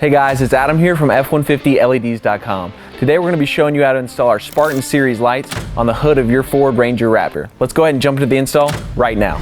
Hey guys, it's Adam here from F150LEDs.com. Today we're going to be showing you how to install our Spartan series lights on the hood of your Ford Ranger Raptor. Let's go ahead and jump into the install right now.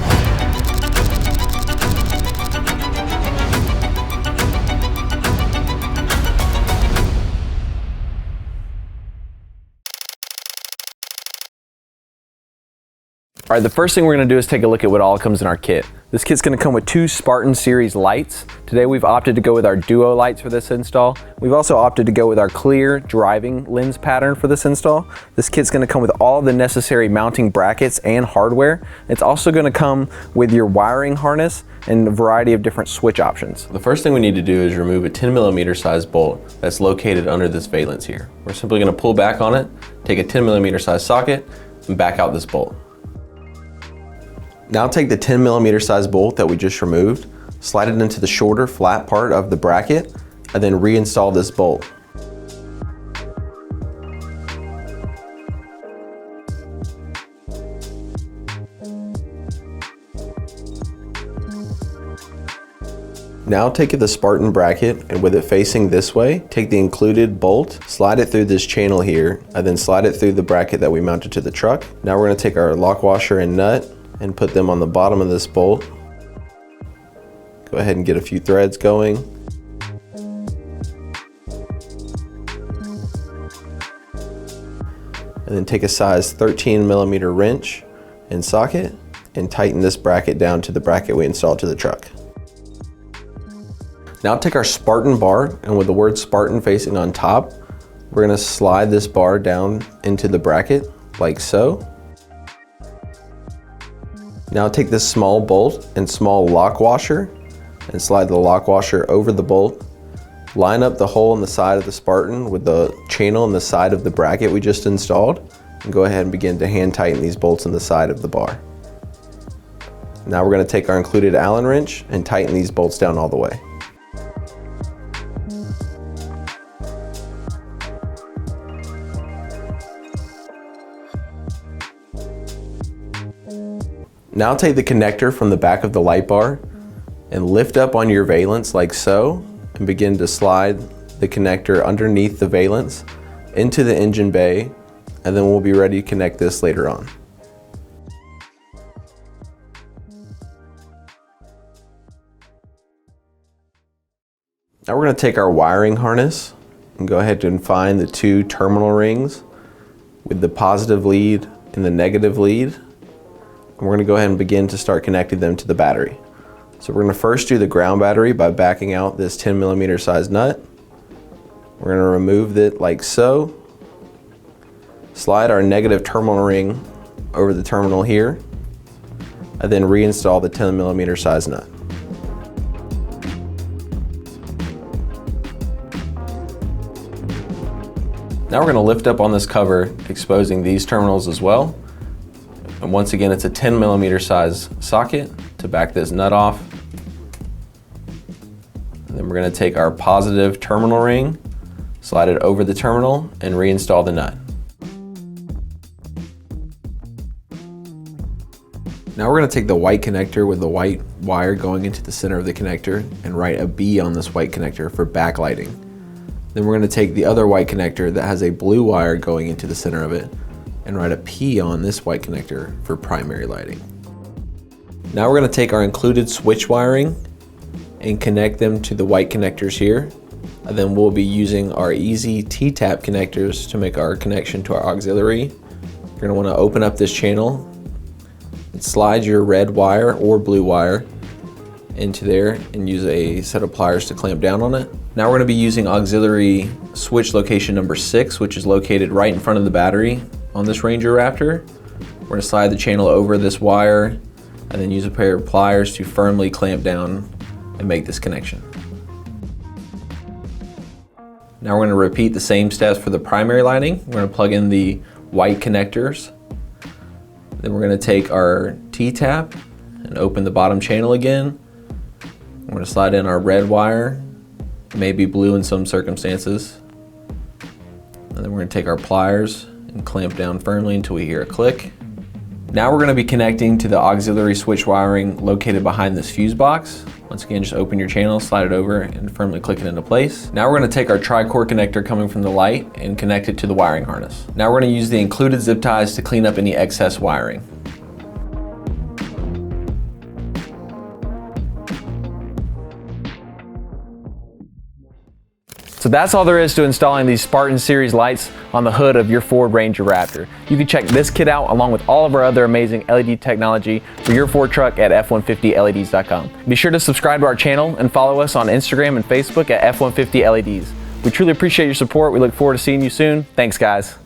All right, the first thing we're going to do is take a look at what all comes in our kit. This kit's going to come with two Spartan series lights. Today we've opted to go with our duo lights for this install. We've also opted to go with our clear driving lens pattern for this install. This kit's going to come with all the necessary mounting brackets and hardware. It's also going to come with your wiring harness and a variety of different switch options. The first thing we need to do is remove a 10mm size bolt that's located under this valence here. We're simply going to pull back on it, take a 10mm size socket, and back out this bolt. Now take the 10mm size bolt that we just removed, slide it into the shorter flat part of the bracket, and then reinstall this bolt. Now take the Spartan bracket, and with it facing this way, take the included bolt, slide it through this channel here, and then slide it through the bracket that we mounted to the truck. Now we're going to take our lock washer and nut and put them on the bottom of this bolt. Go ahead and get a few threads going. And then take a size 13mm wrench and socket and tighten this bracket down to the bracket we installed to the truck. Now take our Spartan bar, and with the word Spartan facing on top, we're going to slide this bar down into the bracket like so. Now take this small bolt and small lock washer and slide the lock washer over the bolt. Line up the hole in the side of the Spartan with the channel in the side of the bracket we just installed, and go ahead and begin to hand tighten these bolts in the side of the bar. Now we're going to take our included Allen wrench and tighten these bolts down all the way. Now take the connector from the back of the light bar and lift up on your valence like so, and begin to slide the connector underneath the valence into the engine bay, and then we'll be ready to connect this later on. Now we're going to take our wiring harness and go ahead and find the two terminal rings with the positive lead and the negative lead. We're going to go ahead and begin to start connecting them to the battery. So we're going to first do the ground battery by backing out this 10mm size nut. We're going to remove it like so. Slide our negative terminal ring over the terminal here, and then reinstall the 10mm size nut. Now we're going to lift up on this cover, exposing these terminals as well. And once again, it's a 10mm size socket to back this nut off. And then we're going to take our positive terminal ring, slide it over the terminal, and reinstall the nut. Now we're going to take the white connector with the white wire going into the center of the connector and write a B on this white connector for backlighting. Then we're going to take the other white connector that has a blue wire going into the center of it and write a P on this white connector for primary lighting. Now we're going to take our included switch wiring and connect them to the white connectors here, and then we'll be using our easy T-tap connectors to make our connection to our auxiliary. You're going to want to open up this channel and slide your red wire or blue wire into there and use a set of pliers to clamp down on it. Now we're going to be using auxiliary switch location number 6, which is located right in front of the battery on this Ranger Raptor. We're going to slide the channel over this wire and then use a pair of pliers to firmly clamp down and make this connection. Now we're going to repeat the same steps for the primary lighting. We're going to plug in the white connectors. Then we're going to take our T-tap and open the bottom channel again. We're going to slide in our red wire, maybe blue in some circumstances. And then we're going to take our pliers and clamp down firmly until we hear a click. Now we're going to be connecting to the auxiliary switch wiring located behind this fuse box. Once again, just open your channel, slide it over, and firmly click it into place. Now we're going to take our tri-core connector coming from the light and connect it to the wiring harness. Now we're going to use the included zip ties to clean up any excess wiring. So that's all there is to installing these Spartan series lights on the hood of your Ford Ranger Raptor. You can check this kit out along with all of our other amazing LED technology for your Ford truck at f150leds.com. Be sure to subscribe to our channel and follow us on Instagram and Facebook at F150LEDs. We truly appreciate your support. We look forward to seeing you soon. Thanks, guys.